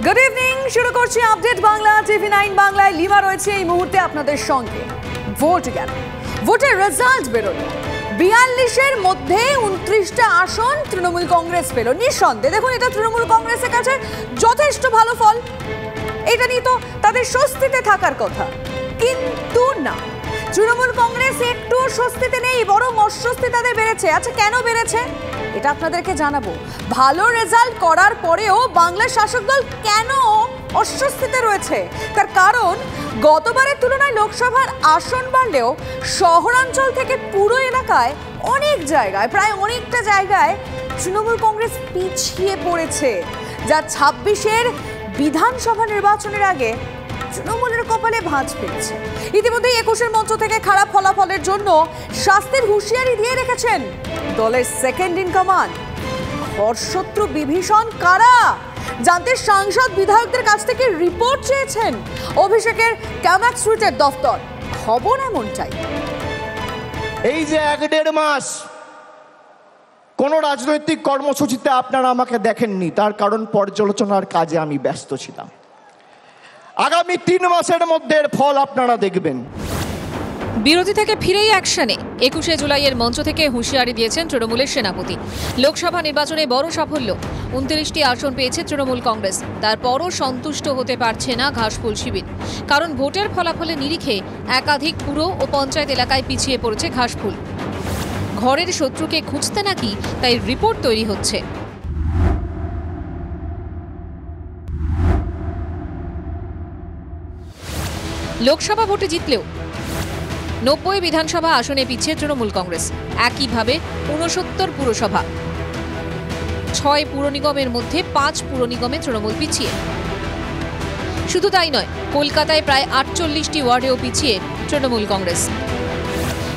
Good evening, শুরু করছি update Bangla. TV 9 বাংলায় লিমা রয়েছে এই মুহূর্তে আপনাদের সঙ্গে। ভোট গেল, ভোটের রেজাল্ট বেরোলো। 42-এর মধ্যে 29টা আসন তৃণমূল কংগ্রেস পেল। নিঃসন্দেহে দেখুন, এটা তৃণমূল কংগ্রেসের কাছে যথেষ্ট ভালো ফল। এটা নিয়ে তো তাদের স্বস্তিতে থাকার কথা, কিন্তু না, তৃণমূল কংগ্রেস একটু স্বস্তিতে নেই, বরং অস্বস্তি তাদের বেড়েছে। আচ্ছা, কেন বেড়েছে এটা আপনাদেরকে জানাবো। ভালো রেজাল্ট করার পরেও বাংলার শাসক দল কেন অস্বস্তিতে রয়েছে তার কারণ, গতবারের তুলনায় লোকসভার আসন বাড়লেও শহরাঞ্চল থেকে পুরো এলাকায় অনেক জায়গায়, প্রায় অনেকটা জায়গায় তৃণমূল কংগ্রেস পিছিয়ে পড়েছে, যা 26-এর বিধানসভা নির্বাচনের আগে তৃণমূলের কপালে ভাঁজ ফেলছে। ইতিমধ্যে 21-এর মঞ্চ থেকে খারাপ ফলাফলের জন্য শাস্তির হুঁশিয়ারি দিয়ে রেখেছেন দলের সেকেন্ড ইন কমান্ড। ঘরশত্রু বিভীষণ কারা জানতে সাংসদ বিধায়কদের কাছ থেকে রিপোর্ট চেয়েছেন অভিষেকের ক্যামাক স্ট্রিটের দফতর। খবর এমনটাই। এই যে 1-1.5 মাস কোন রাজনৈতিক কর্মসূচিতে আপনারা আমাকে দেখেননি, তার কারণ পর্যালোচনার কাজে আমি ব্যস্ত ছিলাম। আগামী 3 মাসের মধ্যে ফল আপনারা দেখবেন। বিরোধী থেকে ফিরেই অ্যাকশনে 21শে জুলাইয়ের মঞ্চ থেকে হুঁশিয়ারি দিয়েছেন তৃণমূলের সেনাপতি। লোকসভা নির্বাচনে বড় সাফল্য, 29টি আসন পেয়েছে তৃণমূল কংগ্রেস। তারপরও সন্তুষ্ট হতে পারছে না ঘাসফুল শিবির, কারণ ভোটের ফলাফলের নিরিখে একাধিক পুর ও পঞ্চায়েত এলাকায় পিছিয়ে পড়েছে ঘাসফুল। ঘরের শত্রুকে খুঁজতে নাকি তাই রিপোর্ট তৈরি হচ্ছে। লোকসভা ভোটে জিতলেও 90 বিধানসভা আসনে পিছিয়ে তৃণমূল কংগ্রেস। একইভাবে 69 পুরসভা, 6 পুর নিগমের মধ্যে 5 পুর নিগমে তৃণমূল পিছিয়ে। শুধু তাই নয়, কলকাতায় প্রায় 48টি ওয়ার্ডেও পিছিয়ে তৃণমূল কংগ্রেস।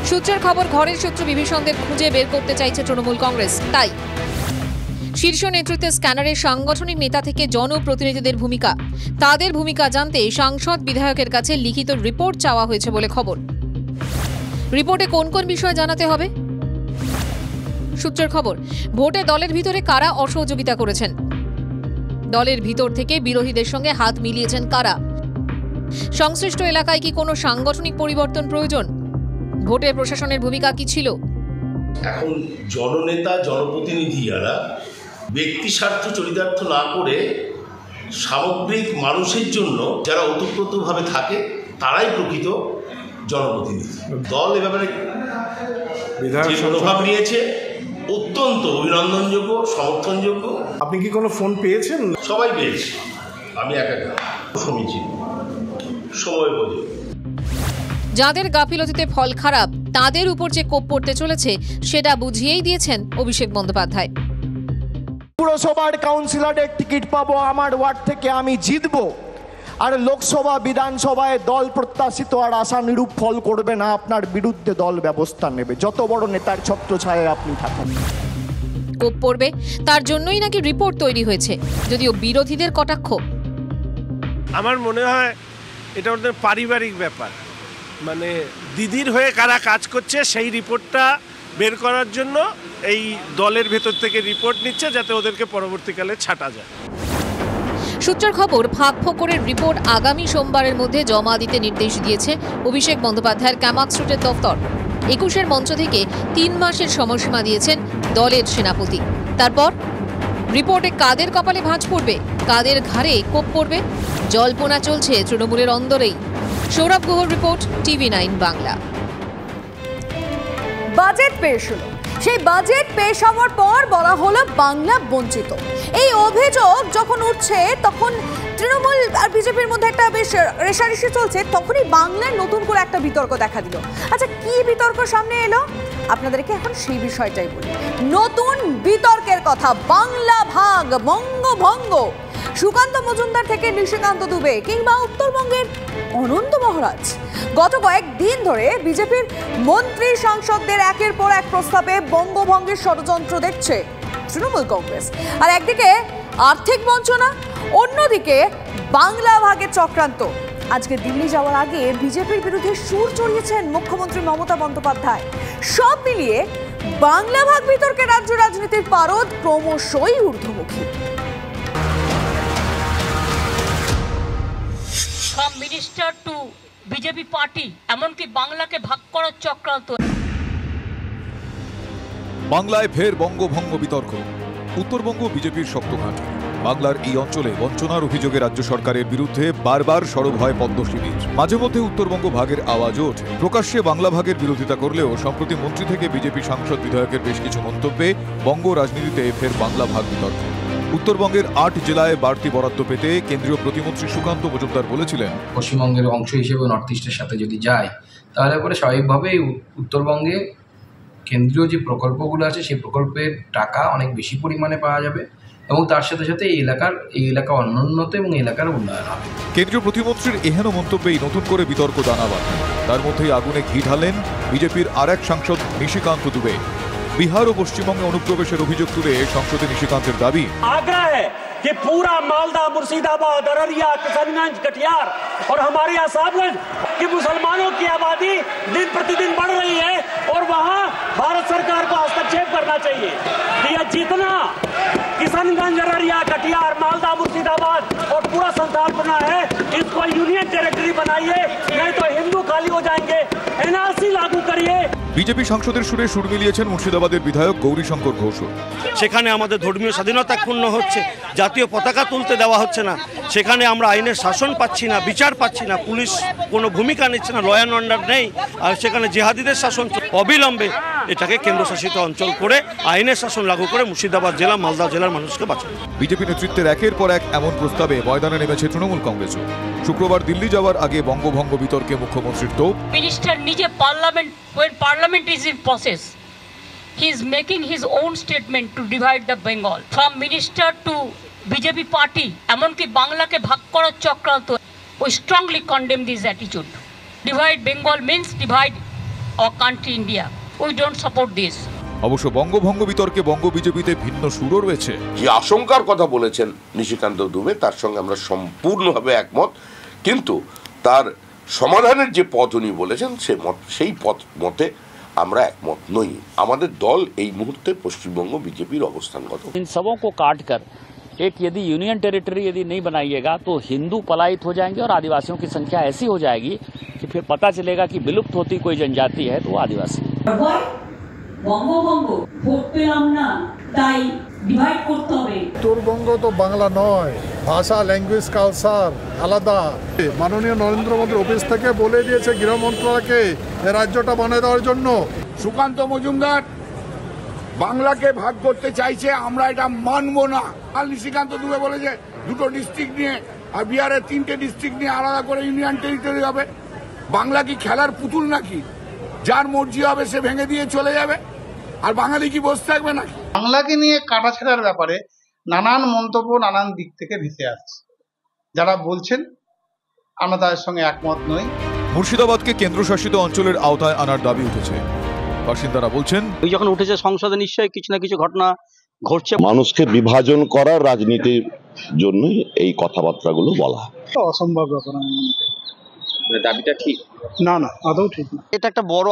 সূত্রের খবর, ঘরের শত্রু বিভীষণদের খুঁজে বের করতে চাইছে তৃণমূল কংগ্রেস। তাই শীর্ষ নেতৃত্বে স্ক্যানারের সাংগঠনিক নেতা থেকে জনপ্রতিনিধিদের ভূমিকা, তাদের ভূমিকা জানতে সাংসদ বিধায়কের কাছে লিখিত রিপোর্ট চাওয়া হয়েছে বলে খবর। রিপোর্টে কোন কোন বিষয় জানাতে হবে? সূত্রের খবর, ভোটে দলের ভিতরে কারা অসহযোগিতা করেছেন, দলের ভিতর থেকে বিরোধীদের সঙ্গে হাত মিলিয়েছেন কারা, সংশ্লিষ্ট এলাকায় কি কোনো সাংগঠনিক পরিবর্তন প্রয়োজন, ভোটে প্রশাসনের ভূমিকা কি ছিল। এখন জননেতা জনপ্রতিনিধি যারা ব্যক্তি স্বার্থ চরিতার্থ না করে সামগ্রিক মানুষের জন্য যারা ওতপ্রোতভাবে থাকে, তারাই প্রকৃত জনপ্রতিনিধি। দল এ ব্যাপারে যে মনোভাব নিয়েছে অত্যন্ত অভিনন্দনযোগ্য, সমর্থনযোগ্য। আপনি কি কোনো ফোন পেয়েছেন? সবাই পেয়েছে, আমি একা সমীচীন সময় বোঝে। যাদের গাফিলতিতে ফল খারাপ, তাদের উপর যে কোপ পড়তে চলেছে সেটা বুঝিয়েই দিয়েছেন অভিষেক বন্দ্যোপাধ্যায়। পুরসভার কাউন্সিলরের টিকিট পাবো, আমার ওয়ার্ড থেকে আমি জিতবো, আর লোকসভা বিধানসভায় দল প্রত্যাশিত আর আশানুরূপ ফল করবে না, আপনার বিরুদ্ধে দল ব্যবস্থা নেবে, যত বড় নেতার ছত্রছায়ায় আপনি থাকুন। কোপ পড়বে, তার জন্যই নাকি রিপোর্ট তৈরি হয়েছে, যদিও বিরোধীদের কটাক্ষ। আমার মনে হয় এটা ওদের পারিবারিক ব্যাপার, মানে দিদির হয়ে কারা কাজ করছে সেই রিপোর্টটা বের করার জন্য এই দলের ভেতর থেকে রিপোর্ট নিচ্ছে, যাতে ওদেরকে পরবর্তীকালে ছাঁটা যায়। সূত্রের খবর, ফাঁক ফোকরের রিপোর্ট আগামী সোমবারের মধ্যে জমা দিতে নির্দেশ দিয়েছে অভিষেক বন্দ্যোপাধ্যায়ের ক্যামাক স্ট্রিটের দফতর। 21-এর মঞ্চ থেকে 3 মাসের সময়সীমা দিয়েছেন দলের সেনাপতি। তারপর রিপোর্টে কাদের কপালে ভাঁজ পড়বে, কাদের ঘাড়ে কোপ পড়বে, জল্পনা চলছে তৃণমূলের অন্দরেই। সৌরভ গুহর রিপোর্ট, টিভি 9 বাংলা। বাজেট পেশ হলো, সেই বাজেট পেশ হওয়ার পর বলা হলো বাংলা বঞ্চিত। এই অভিযোগ যখন উঠছে, তখন তৃণমূল আর বিজেপির মধ্যে একটা বেশ রেষারেষি চলছে, তখনই বাংলায় নতুন করে একটা বিতর্ক দেখা দিল। আচ্ছা, কি বিতর্ক সামনে এলো আপনাদেরকে এখন সেই বিষয়টাই বলি। নতুন বিতর্কের কথা, বাংলা ভাগ বঙ্গভঙ্গ। সুকান্ত মজুমদার থেকে নিশিকান্ত দুবে কিংবা উত্তরবঙ্গের অনন্ত মহারাজ, গত কয়েকদিন ধরে বিজেপির মন্ত্রী সাংসদদের একের পর এক প্রস্তাবে বঙ্গভঙ্গের ষড়যন্ত্র দেখছে তৃণমূল কংগ্রেস। আর একদিকে আর্থিক বঞ্চনা, অন্যদিকে বাংলা ভাগের চক্রান্ত। আজকে দিল্লি যাওয়ার আগে বিজেপির বিরুদ্ধে সুর চড়িয়েছেন মুখ্যমন্ত্রী মমতা বন্দ্যোপাধ্যায়। সব মিলিয়ে বাংলা ভাগ বিতর্কে রাজ্য রাজনীতির পারদ ক্রমশই ঊর্ধ্বমুখী। মিনিস্টার টু বিজেপি পার্টি, এমনকি বাংলাকে ভাগ করার চক্রান্ত। বাংলায় ফের বঙ্গভঙ্গ বিতর্ক। উত্তরবঙ্গ বিজেপির শক্ত ঘাঁটি। বাংলার এই অঞ্চলে বঞ্চনার অভিযোগে রাজ্য সরকারের বিরুদ্ধে বারবার সরব হয় পদ্ম শিবির। মাঝে মধ্যে উত্তরবঙ্গ ভাগের আওয়াজও ওঠে। প্রকাশ্যে বাংলা ভাগের বিরোধিতা করলেও সম্প্রতি মন্ত্রী থেকে বিজেপি সাংসদ বিধায়কের বেশ কিছু মন্তব্যে বঙ্গ রাজনীতিতে ফের বাংলা ভাগ বিতর্ক। উত্তরবঙ্গের 8 জেলায় বাড়তি বরাদ্দ পেতে কেন্দ্রীয় প্রতিমন্ত্রী সুকান্ত মজুমদার বলেছিলেন, পশ্চিমবঙ্গের অংশ হিসেবে নর্থ ইস্টের সাথে যদি যায় তাহলে পরে স্বাভাবিকভাবেই উত্তরবঙ্গে কেন্দ্রীয় যে প্রকল্পগুলো আছে সেই প্রকল্পের টাকা অনেক বেশি পরিমাণে পাওয়া যাবে এবং তার সাথে সাথে এই এলাকা অনুন্নত এবং এলাকার উন্নয়ন হবে। কেন্দ্রীয় প্রতিমন্ত্রীর এহেন মন্তব্যেই নতুন করে বিতর্ক দানাবাঁধ। তার মধ্যেই আগুনে ঘি ঢালেন বিজেপির আরেক সাংসদ নিশিকান্ত দুবে। বিহার ও পশ্চিমবঙ্গে অনুপ্রবেশের অভিযোগ তুলে সংসদে নিশিকান্তের দাবি, आग्रह है कि पूरा मालदा, मुर्शिदाबाद, अररिया, किशनगंज, कटिहार और हमारे यहाँ साहबगंज कि मुसलमानों की आबादी दिन प्रतिदिन बढ़ रही है और वहाँ भारत सरकार को हस्तक्षेप करना चाहिए। यह जितना किशनगंज, अररिया, कटिहार, मालदा, मुर्शिदाबाद और पूरा संथालपुरा है, इसको यूनियन टेरिटरी बनाइए, नहीं तो हिंदू खाली हो जाएंगे। एनआरसी लागू करिए। বিজেপি সাংসদের সুরে সুর মিলিয়েছেন মুর্শিদাবাদের বিধায়ক গৌরীশঙ্কর ঘোষ। সেখানে আমাদের ধর্মীয় স্বাধীনতা ক্ষুণ্ণ হচ্ছে, জাতীয় পতাকা তুলতে দেওয়া হচ্ছে না, সেখানে আমরা আইনের শাসন পাচ্ছি না, বিচার পাচ্ছি না, পুলিশ কোনো ভূমিকা নিচ্ছে না, ল অ্যান্ড অর্ডার নেই, আর সেখানে জেহাদিদের শাসন। অবিলম্বে এটাকে কেন্দ্রশাসিত অঞ্চল করে আইনের শাসন লাগু করে মুর্শিদাবাদ জেলা, মালদা জেলার মানুষকে বাঁচানো। বিজেপি নেতৃত্বের একের পর এক এমন প্রস্তাবে ময়দানে নেমেছে তৃণমূল কংগ্রেসও। শুক্রবার দিল্লি যাওয়ার আগে বঙ্গভঙ্গ বিতর্কে মুখ্যমন্ত্রীর তোপ, মিনিস্টার নিজে Parliament is in process. He is making his own statement to divide the Bengal. From minister to BJP party, এমনকি বাংলাকে ভাগ করার চক্রান্ত। We strongly condemn this attitude. Divide Bengal means divide our country India. We don't support this. অবশ্য বঙ্গভঙ্গ বিতর্কে বঙ্গ বিজেপিতে ভিন্ন সুরও রয়েছে। যে আশঙ্কার কথা বলেছেন নিশিকান্ত দুবে, তার সঙ্গে আমরা সম্পূর্ণভাবে একমত, কিন্তু তার সমাধানের যে পথ উনি বলেছেন সেই মতে আমরা একমত নই। আমাদের দল এই মুহূর্তে পশ্চিমবঙ্গ বিজেপির অবস্থানগত। इन सबों को काट कर एक यदि यूनियन टेरिटरी यदि नहीं बनाइएगा तो हिंदू पलायित हो जाएंगे और आदिवासियों की संख्या ऐसी हो जाएगी कि फिर पता चलेगा कि विलुप्त होती कोई जनजाति है तो वो आदिवासी। বঙ্গভঙ্গ ভোট পেলাম না, তাই ডিভাইড করতে হবে। উত্তরবঙ্গ তো বাংলা নয়, ভাষা, ল্যাঙ্গুয়েজ, কালচার আলাদা। মাননীয় নরেন্দ্র মোদী অফিস থেকে বলে দিয়েছে গৃহ মন্ত্রণালয়কে এই রাজ্যটা বানিয়ে দেওয়ার জন্য। সুকান্ত মজুমদার বাংলাকে ভাগ করতে চাইছে, আমরা এটা মানব না। আর নিশিকান্ত দুবে বলেছে দুটো ডিস্ট্রিক্ট নিয়ে আর বিহারের 3টে ডিস্ট্রিক্ট নিয়ে আলাদা করে ইউনিয়ন টেরিটরি হবে। বাংলা কি খেলার পুতুল নাকি? যার মর্জি হবে সে ভেঙে দিয়ে চলে যাবে, আর বাঙালি কি বসে থাকবে নাকি? বাংলাকে নিয়ে কাটাছেড়ার ব্যাপারে নানান মন্তব্য নানান দিক থেকে ভেসে আসছে। যারা বলছেন আমরা তাদের সঙ্গে একমত নই। মুর্শিদাবাদকে কেন্দ্রশাসিত অঞ্চলের আওতায় আনার দাবি উঠেছে। বাসিন্দারা বলছেন, ওই যখন উঠেছে সংসদে নিশ্চয়ই কিছু না কিছু ঘটনা ঘটছে। মানুষকে বিভাজন করার রাজনীতির জন্যই এই কথাবার্তাগুলো বলা। অসম্ভব ব্যাপার আমি মনে করি। দাবিটা ঠিক না, আদৌ ঠিক না। এটা একটা বড়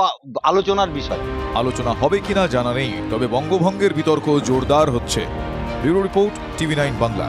আলোচনার বিষয়। আলোচনা হবে কিনা জানা নেই, তবে বঙ্গভঙ্গের বিতর্ক জোরদার হচ্ছে। Bureau report, TV9 Bangla.